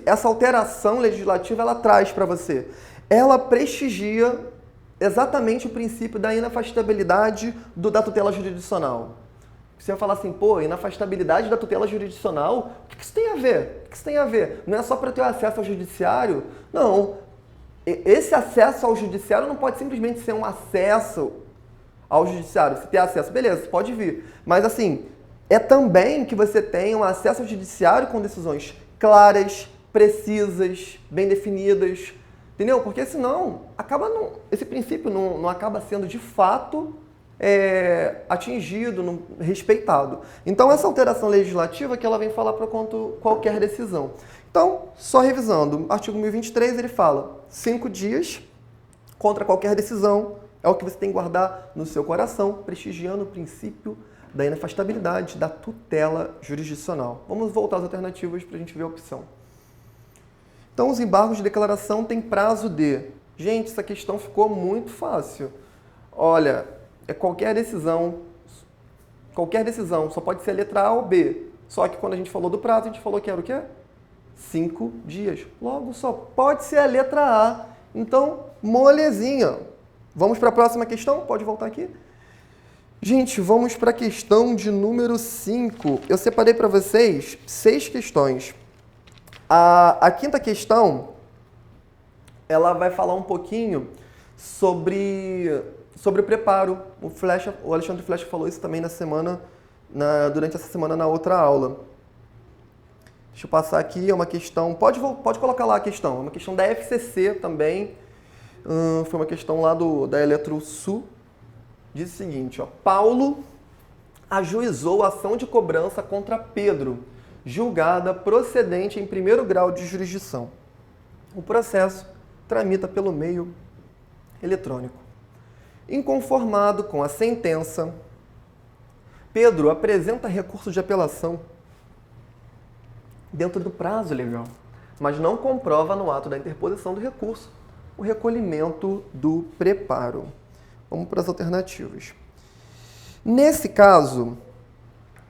essa alteração legislativa ela traz para você? Ela prestigia exatamente o princípio da inafastabilidade da tutela jurisdicional. Você vai falar assim, pô, inafastabilidade da tutela jurisdicional, o que isso tem a ver? O que isso tem a ver? Não é só para ter acesso ao judiciário? Não. Esse acesso ao judiciário não pode simplesmente ser um acesso ao judiciário. Se ter acesso, beleza, pode vir. Mas assim, é também que você tenha um acesso ao judiciário com decisões claras, precisas, bem definidas. Entendeu? Porque senão esse princípio não acaba sendo de fato atingido, respeitado. Então essa alteração legislativa que ela vem falar para qualquer decisão. Então, só revisando, artigo 1023 ele fala 5 dias contra qualquer decisão, é o que você tem que guardar no seu coração, prestigiando o princípio da inafastabilidade da tutela jurisdicional. Vamos voltar às alternativas para a gente ver a opção. Então, os embargos de declaração têm prazo de... Gente, essa questão ficou muito fácil. Olha, qualquer decisão, só pode ser a letra A ou B. Só que quando a gente falou do prazo, a gente falou que era o quê? 5 dias. Logo, só pode ser a letra A. Então, molezinha. Vamos para a próxima questão? Pode voltar aqui? Gente, vamos para a questão de número 5. Eu separei para vocês 6 questões. A quinta questão, ela vai falar um pouquinho sobre o preparo. O Alexandre Flecha falou isso também durante essa semana na outra aula. Deixa eu passar aqui, é uma questão... Pode colocar lá a questão. É uma questão da FCC também. Foi uma questão lá da Eletrosul. Diz o seguinte, ó. Paulo ajuizou a ação de cobrança contra Pedro, julgada procedente em primeiro grau de jurisdição. O processo tramita pelo meio eletrônico. Inconformado com a sentença, Pedro apresenta recurso de apelação dentro do prazo legal, mas não comprova no ato da interposição do recurso o recolhimento do preparo. Vamos para as alternativas. Nesse caso,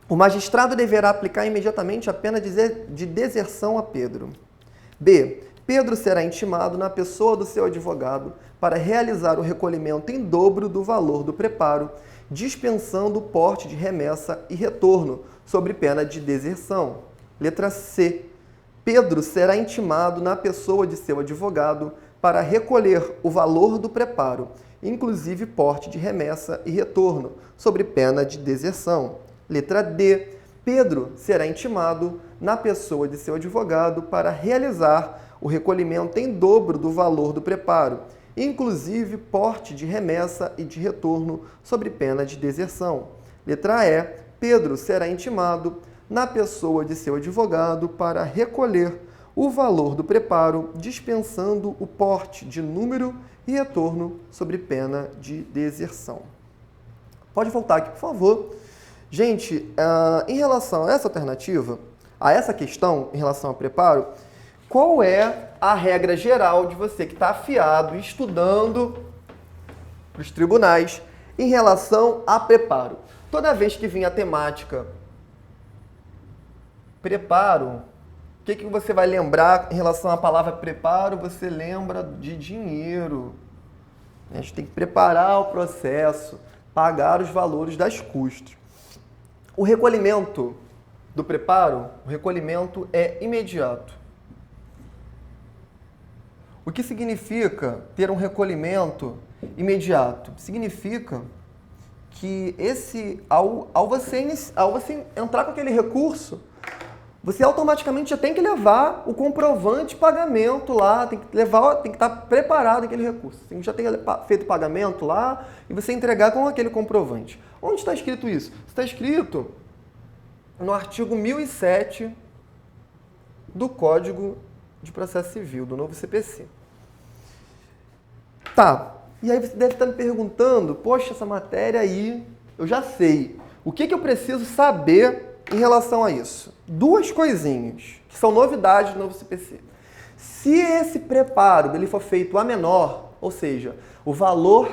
o magistrado deverá aplicar imediatamente a pena de deserção a Pedro. B. Pedro será intimado na pessoa do seu advogado para realizar o recolhimento em dobro do valor do preparo, dispensando o porte de remessa e retorno, sob pena de deserção. Letra C. Pedro será intimado na pessoa de seu advogado para recolher o valor do preparo, inclusive porte de remessa e retorno, sob pena de deserção. Letra D. Pedro será intimado na pessoa de seu advogado para realizar o recolhimento em dobro do valor do preparo, inclusive porte de remessa e de retorno, sob pena de deserção. Letra E. Pedro será intimado na pessoa de seu advogado para recolher o valor do preparo, dispensando o porte de número e retorno sob pena de deserção. Pode voltar aqui, por favor. Gente, em relação a essa alternativa, a essa questão em relação ao preparo, qual é a regra geral de você que está afiado, estudando para os tribunais em relação a preparo? Toda vez que vir a temática preparo, o que você vai lembrar em relação à palavra preparo? Você lembra de dinheiro. A gente tem que preparar o processo, pagar os valores das custas. O recolhimento do preparo, o recolhimento é imediato. O que significa ter um recolhimento imediato? Significa que ao você entrar com aquele recurso, você automaticamente já tem que levar o comprovante de pagamento lá, tem que estar preparado aquele recurso. Tem que já ter feito o pagamento lá e você entregar com aquele comprovante. Onde está escrito isso? Está escrito no artigo 1007 do Código de Processo Civil, do novo CPC. Tá, e aí você deve estar me perguntando, poxa, essa matéria aí, eu já sei. O que eu preciso saber em relação a isso? Duas coisinhas, que são novidades do novo CPC. Se esse preparo ele for feito a menor, ou seja, o valor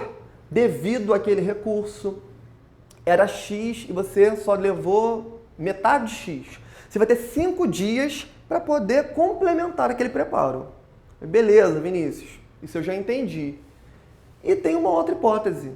devido àquele recurso era X e você só levou metade de X, você vai ter 5 dias para poder complementar aquele preparo. Beleza, Vinícius, isso eu já entendi. E tem uma outra hipótese.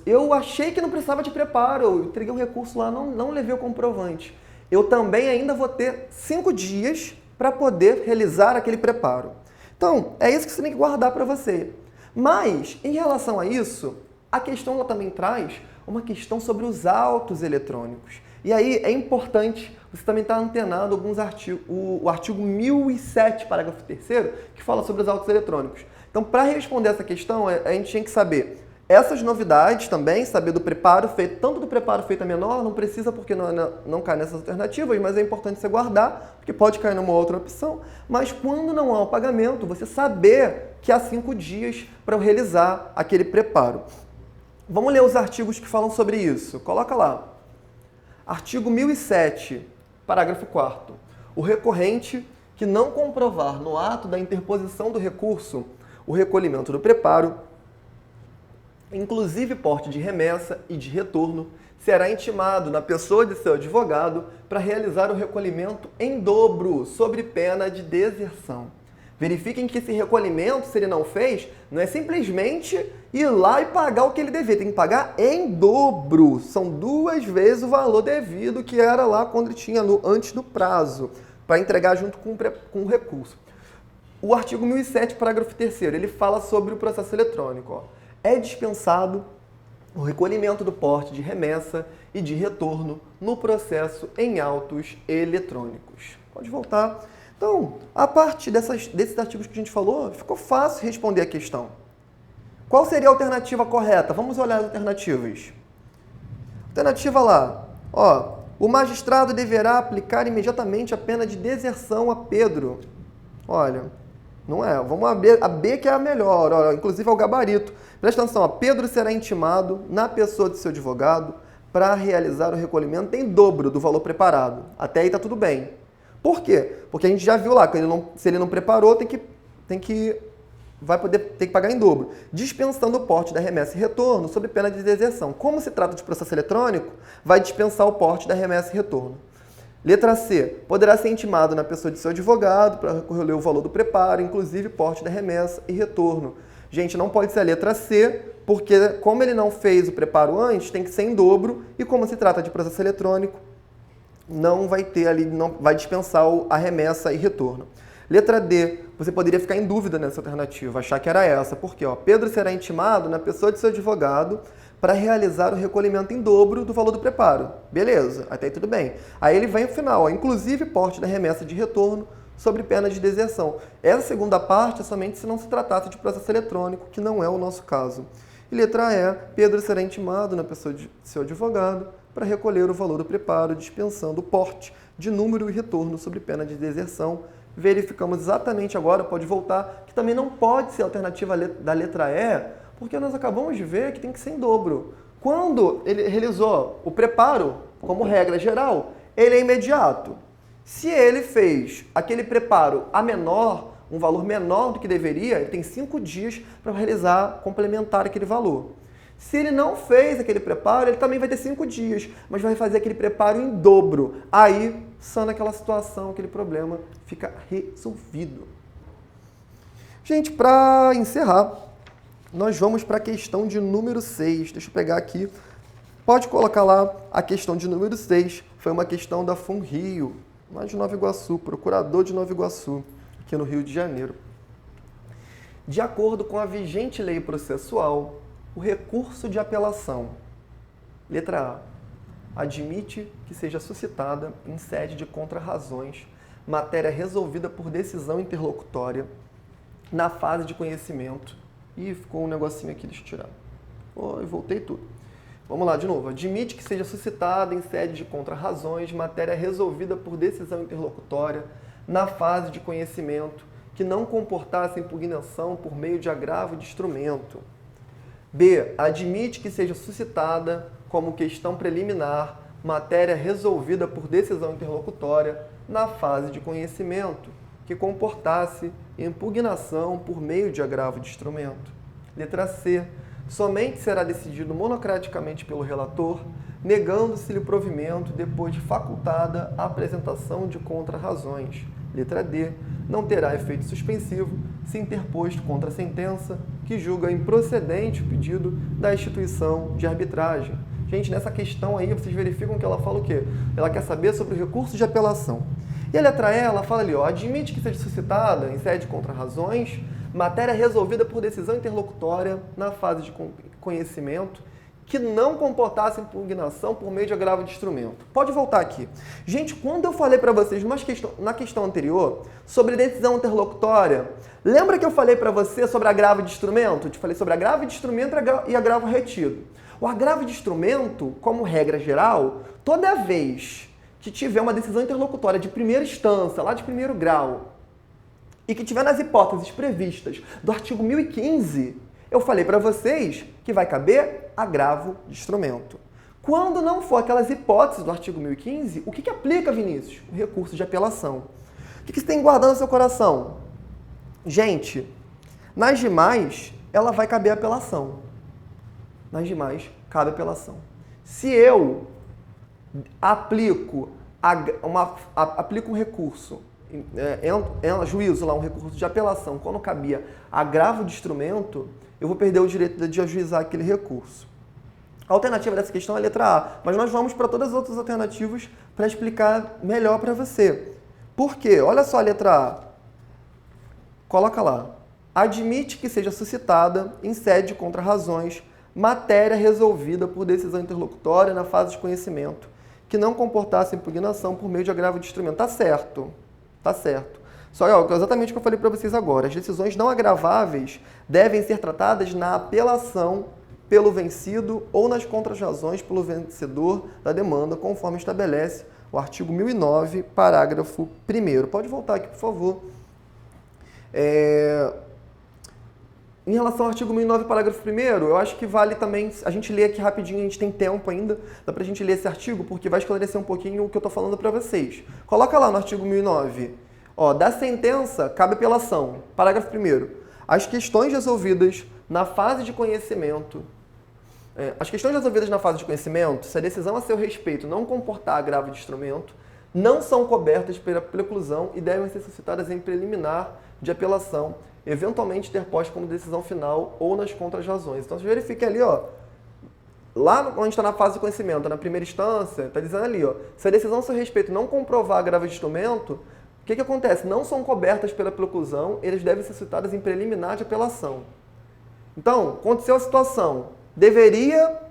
Eu achei que não precisava de preparo, eu entreguei um recurso lá, não levei o comprovante. Eu também ainda vou ter 5 dias para poder realizar aquele preparo. Então, é isso que você tem que guardar para você. Mas, em relação a isso, a questão ela também traz uma questão sobre os autos eletrônicos. E aí é importante você também estar antenado a alguns artigos, o artigo 1007, parágrafo 3º, que fala sobre os autos eletrônicos. Então, para responder essa questão, a gente tinha que saber essas novidades também, saber do preparo feito, tanto do preparo feito a menor, não precisa porque não cai nessas alternativas, mas é importante você guardar, porque pode cair numa outra opção. Mas quando não há o pagamento, você saber que há 5 dias para eu realizar aquele preparo. Vamos ler os artigos que falam sobre isso. Coloca lá. Artigo 1007, parágrafo 4º. O recorrente que não comprovar no ato da interposição do recurso o recolhimento do preparo, inclusive porte de remessa e de retorno, será intimado na pessoa de seu advogado para realizar o recolhimento em dobro, sob pena de deserção. Verifiquem que esse recolhimento, se ele não fez, não é simplesmente ir lá e pagar o que ele devia, tem que pagar em dobro. São 2 vezes o valor devido que era lá quando ele tinha antes do prazo, para entregar junto com o recurso. O artigo 1007, parágrafo 3º, ele fala sobre o processo eletrônico. Ó. É dispensado o recolhimento do porte de remessa e de retorno no processo em autos eletrônicos. Pode voltar. Então, a partir desses artigos que a gente falou, ficou fácil responder a questão. Qual seria a alternativa correta? Vamos olhar as alternativas. Alternativa lá. Ó, o magistrado deverá aplicar imediatamente a pena de deserção a Pedro. Olha, não é. Vamos a B que é a melhor. Ó, inclusive é o gabarito. Presta atenção. Ó, Pedro será intimado na pessoa de seu advogado para realizar o recolhimento em dobro do valor preparado. Até aí está tudo bem. Por quê? Porque a gente já viu lá que se ele não preparou, ter que pagar em dobro. Dispensando o porte da remessa e retorno sob pena de deserção. Como se trata de processo eletrônico, vai dispensar o porte da remessa e retorno. Letra C. Poderá ser intimado na pessoa de seu advogado para recolher o valor do preparo, inclusive porte da remessa e retorno. Gente, não pode ser a letra C, porque como ele não fez o preparo antes, tem que ser em dobro, e como se trata de processo eletrônico, não vai ter ali, não vai dispensar a remessa e retorno. Letra D, você poderia ficar em dúvida nessa alternativa, achar que era essa, porque ó, Pedro será intimado na pessoa de seu advogado para realizar o recolhimento em dobro do valor do preparo. Beleza, até aí tudo bem. Aí ele vem no final, ó, inclusive porte da remessa de retorno sobre pena de deserção. Essa segunda parte é somente se não se tratasse de processo eletrônico, que não é o nosso caso. E letra E, Pedro será intimado na pessoa de seu advogado para recolher o valor do preparo, dispensando o porte de número e retorno sobre pena de deserção. Verificamos exatamente agora, pode voltar, que também não pode ser a alternativa da letra E, porque nós acabamos de ver que tem que ser em dobro. Quando ele realizou o preparo, como regra geral, ele é imediato. Se ele fez aquele preparo a menor, um valor menor do que deveria, ele tem 5 dias para realizar, complementar aquele valor. Se ele não fez aquele preparo, ele também vai ter 5 dias, mas vai fazer aquele preparo em dobro. Aí, sana aquela situação, aquele problema fica resolvido. Gente, para encerrar, nós vamos para a questão de número 6. Deixa eu pegar aqui. Pode colocar lá a questão de número 6. Foi uma questão da FUNRIO, lá de Nova Iguaçu, procurador de Nova Iguaçu, aqui no Rio de Janeiro. De acordo com a vigente lei processual, o recurso de apelação. Letra A. admite que seja suscitada em sede de contrarrazões, matéria resolvida por decisão interlocutória, na fase de conhecimento. Ih, ficou um negocinho aqui, deixa eu tirar. Oh, eu voltei tudo. Vamos lá, de novo. Admite que seja suscitada em sede de contrarrazões, matéria resolvida por decisão interlocutória, na fase de conhecimento, que não comportasse impugnação por meio de agravo de instrumento. B. Admite que seja suscitada como questão preliminar, matéria resolvida por decisão interlocutória, na fase de conhecimento, que comportasse impugnação por meio de agravo de instrumento. Letra C. Somente será decidido monocraticamente pelo relator, negando-se-lhe o provimento depois de facultada a apresentação de contrarrazões. Letra D. Não terá efeito suspensivo se interposto contra a sentença que julga improcedente o pedido da instituição de arbitragem. Gente, nessa questão aí, vocês verificam que ela fala o quê? Ela quer saber sobre o recurso de apelação. E a letra E, ela fala ali, ó, admite que seja suscitada em sede de contrarrazões, matéria resolvida por decisão interlocutória na fase de conhecimento, que não comportasse impugnação por meio de agravo de instrumento. Pode voltar aqui. Gente, quando eu falei para vocês na questão anterior sobre decisão interlocutória, lembra que eu falei para você sobre agravo de instrumento? Eu te falei sobre agravo de instrumento e agravo retido. O agravo de instrumento, como regra geral, toda vez que tiver uma decisão interlocutória de primeira instância, lá de primeiro grau, e que tiver nas hipóteses previstas do artigo 1015, eu falei para vocês que vai caber agravo de instrumento. Quando não for aquelas hipóteses do artigo 1015, o que aplica, Vinícius? O recurso de apelação. O que você tem guardando no seu coração? Gente, nas demais, ela vai caber apelação. Nas demais, cabe apelação. Se eu aplico um recurso, juízo lá, um recurso de apelação, quando cabia agravo de instrumento, eu vou perder o direito de ajuizar aquele recurso. A alternativa dessa questão é a letra A, mas nós vamos para todas as outras alternativas para explicar melhor para você. Por quê? Olha só a letra A. Coloca lá. Admite que seja suscitada em sede de contrarrazões matéria resolvida por decisão interlocutória na fase de conhecimento, que não comportasse impugnação por meio de agravo de instrumento. Tá certo. Tá certo. Só que exatamente o que eu falei para vocês agora. As decisões não agraváveis devem ser tratadas na apelação pelo vencido ou nas contrarrazões pelo vencedor da demanda, conforme estabelece o artigo 1009, parágrafo 1º. Pode voltar aqui, por favor. Em relação ao artigo 1009, parágrafo 1º, eu acho que vale também a gente ler aqui rapidinho, a gente tem tempo ainda, dá pra gente ler esse artigo, porque vai esclarecer um pouquinho o que eu tô falando para vocês. Coloca lá no artigo 1009. Ó, da sentença, cabe apelação. Parágrafo 1º. As questões resolvidas na fase de conhecimento. As questões resolvidas na fase de conhecimento, se a decisão a seu respeito não comportar agravo de instrumento, não são cobertas pela preclusão e devem ser suscitadas em preliminar de apelação, eventualmente interposta como decisão final ou nas contrarrazões. Então, você verifica ali, ó, lá onde está na fase de conhecimento, na primeira instância, está dizendo ali, ó, se a decisão a seu respeito não comprovar agravo de instrumento, o que acontece? Não são cobertas pela preclusão, eles devem ser citadas em preliminar de apelação. Então, aconteceu a situação, deveria,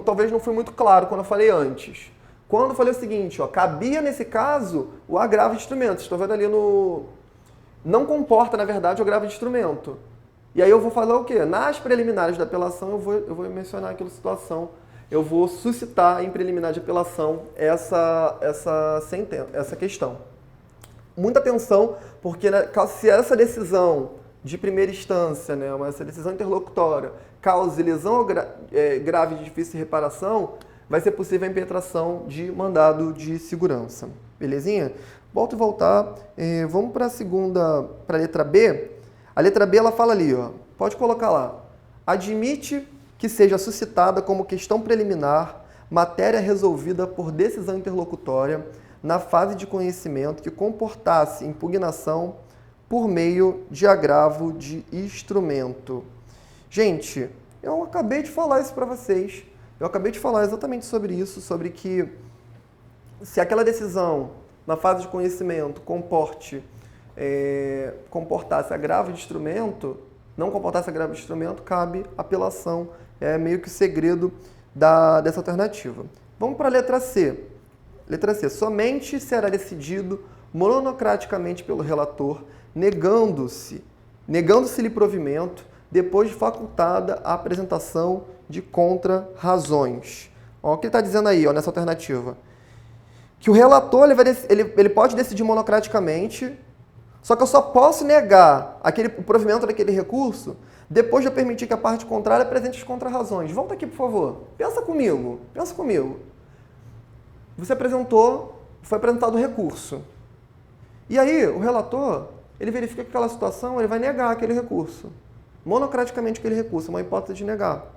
talvez não fui muito claro quando eu falei antes. Quando eu falei o seguinte, ó, cabia nesse caso o agravo de instrumento, estou vendo ali não comporta, na verdade, o agravo de instrumento. E aí eu vou falar o quê? Nas preliminares da apelação, eu vou mencionar aquela situação. Eu vou suscitar em preliminar de apelação essa questão. Muita atenção, porque se essa decisão de primeira instância, né, essa decisão interlocutória, cause lesão grave de difícil reparação, vai ser possível a impetração de mandado de segurança. Belezinha? Volto e voltar. Vamos para a letra B. A letra B, ela fala ali, ó, pode colocar lá. Admite que seja suscitada como questão preliminar matéria resolvida por decisão interlocutória na fase de conhecimento que comportasse impugnação por meio de agravo de instrumento. Gente, eu acabei de falar isso para vocês. Eu acabei de falar exatamente sobre isso, sobre que se aquela decisão na fase de conhecimento comportasse agravo de instrumento, não comportasse agravo de instrumento, cabe apelação. É meio que o segredo dessa alternativa. Vamos para a letra C. Letra C. Somente será decidido monocraticamente pelo relator, negando-se-lhe provimento, depois de facultada a apresentação de contra-razões. O que ele está dizendo aí, nessa alternativa? Que o relator ele pode decidir monocraticamente, só que eu só posso negar o provimento daquele recurso depois de eu permitir que a parte contrária apresente as contra-razões. Volta aqui, por favor. Pensa comigo. Foi apresentado o recurso. E aí, o relator, ele verifica que aquela situação, ele vai negar aquele recurso. Monocraticamente aquele recurso, é uma hipótese de negar.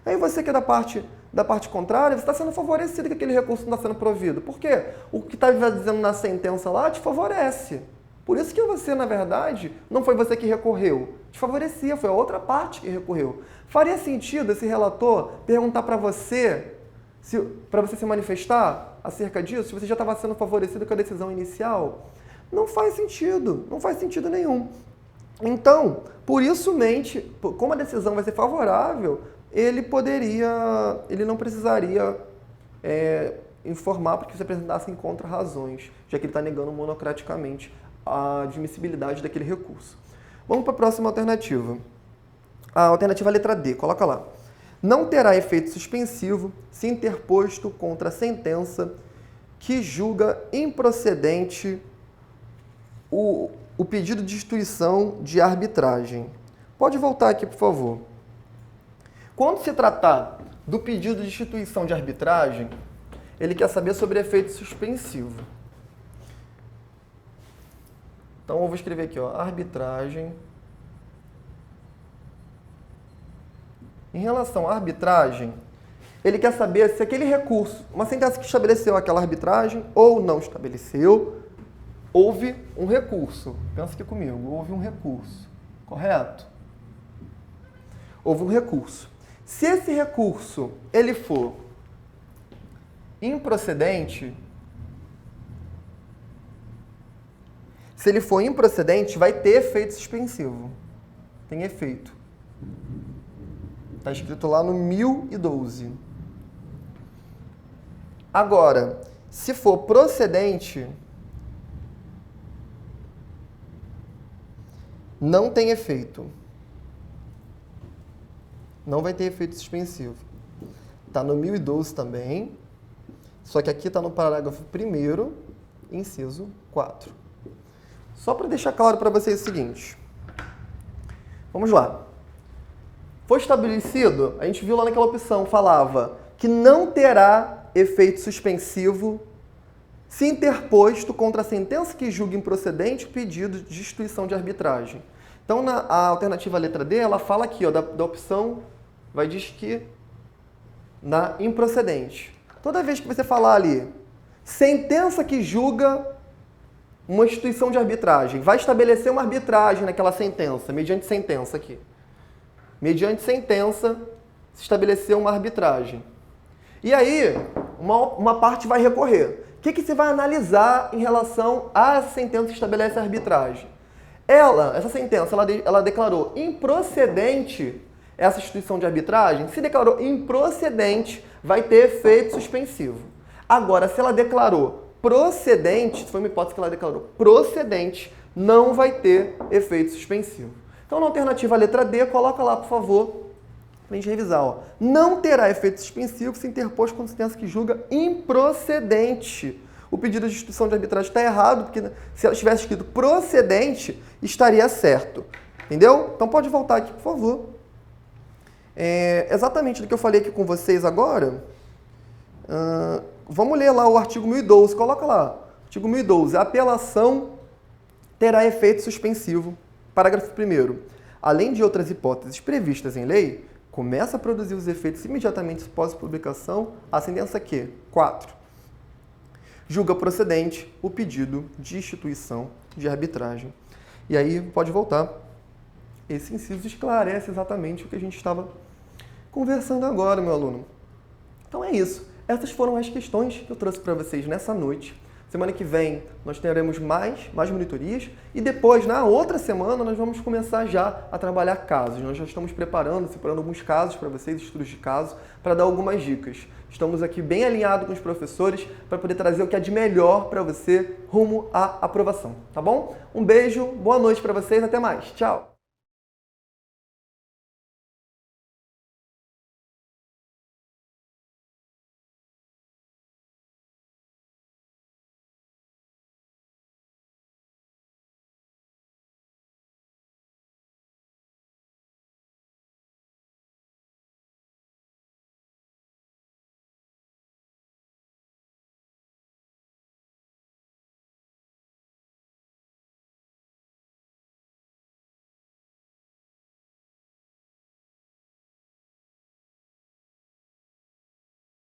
Aí você que é da parte contrária, você está sendo favorecido que aquele recurso não está sendo provido. Por quê? O que está dizendo na sentença lá te favorece. Por isso que você, na verdade, não foi você que recorreu. Te favorecia, foi a outra parte que recorreu. Faria sentido esse relator perguntar para você se manifestar acerca disso, se você já estava sendo favorecido com a decisão inicial? Não faz sentido nenhum. Então, por isso, como a decisão vai ser favorável, ele não precisaria informar para que você apresentasse contra-razões, já que ele está negando monocraticamente a admissibilidade daquele recurso. Vamos para a próxima alternativa. A alternativa é a letra D, coloca lá. Não terá efeito suspensivo se interposto contra a sentença que julga improcedente o pedido de instituição de arbitragem. Pode voltar aqui, por favor. Quando se tratar do pedido de instituição de arbitragem, ele quer saber sobre efeito suspensivo. Então, eu vou escrever aqui, arbitragem. Em relação à arbitragem, ele quer saber se aquele recurso, uma sentença que estabeleceu aquela arbitragem ou não estabeleceu, houve um recurso. Pensa aqui comigo, houve um recurso, correto? Houve um recurso. Se esse recurso ele for improcedente, vai ter efeito suspensivo. Tem efeito. Está escrito lá no 1012. Agora, se for procedente, não tem efeito. Não vai ter efeito suspensivo. Está no 1012 também, só que aqui está no parágrafo 1º, inciso 4. Só para deixar claro para vocês o seguinte. Vamos lá. Foi estabelecido, a gente viu lá naquela opção, falava que não terá efeito suspensivo se interposto contra a sentença que julga improcedente o pedido de instituição de arbitragem. Então, a alternativa letra D, ela fala aqui, da opção, diz que na improcedente. Toda vez que você falar ali, sentença que julga uma instituição de arbitragem, vai estabelecer uma arbitragem naquela sentença, mediante sentença aqui. Mediante sentença, se estabeleceu uma arbitragem. E aí, uma parte vai recorrer. O que você vai analisar em relação à sentença que estabelece a arbitragem? Essa sentença, ela declarou improcedente essa instituição de arbitragem. Se declarou improcedente, vai ter efeito suspensivo. Agora, se ela declarou procedente, se foi uma hipótese que ela declarou procedente, não vai ter efeito suspensivo. Então, na alternativa letra D, coloca lá, por favor, para a gente revisar. Não terá efeito suspensivo se interposto com sentença que julga improcedente. O pedido de instituição de arbitragem está errado, porque se ela tivesse escrito procedente, estaria certo. Entendeu? Então, pode voltar aqui, por favor. Exatamente do que eu falei aqui com vocês agora. Vamos ler lá o artigo 1012. Coloca lá. Artigo 1012. A apelação terá efeito suspensivo. Parágrafo 1º. Além de outras hipóteses previstas em lei, começa a produzir os efeitos imediatamente após a publicação a sentença que 4. Julga procedente o pedido de instituição de arbitragem. E aí, pode voltar. Esse inciso esclarece exatamente o que a gente estava conversando agora, meu aluno. Então é isso. Essas foram as questões que eu trouxe para vocês nessa noite. Semana que vem nós teremos mais monitorias e depois, na outra semana, nós vamos começar já a trabalhar casos. Nós já estamos separando alguns casos para vocês, estudos de caso, para dar algumas dicas. Estamos aqui bem alinhados com os professores para poder trazer o que é de melhor para você rumo à aprovação, tá bom? Um beijo, boa noite para vocês, até mais. Tchau!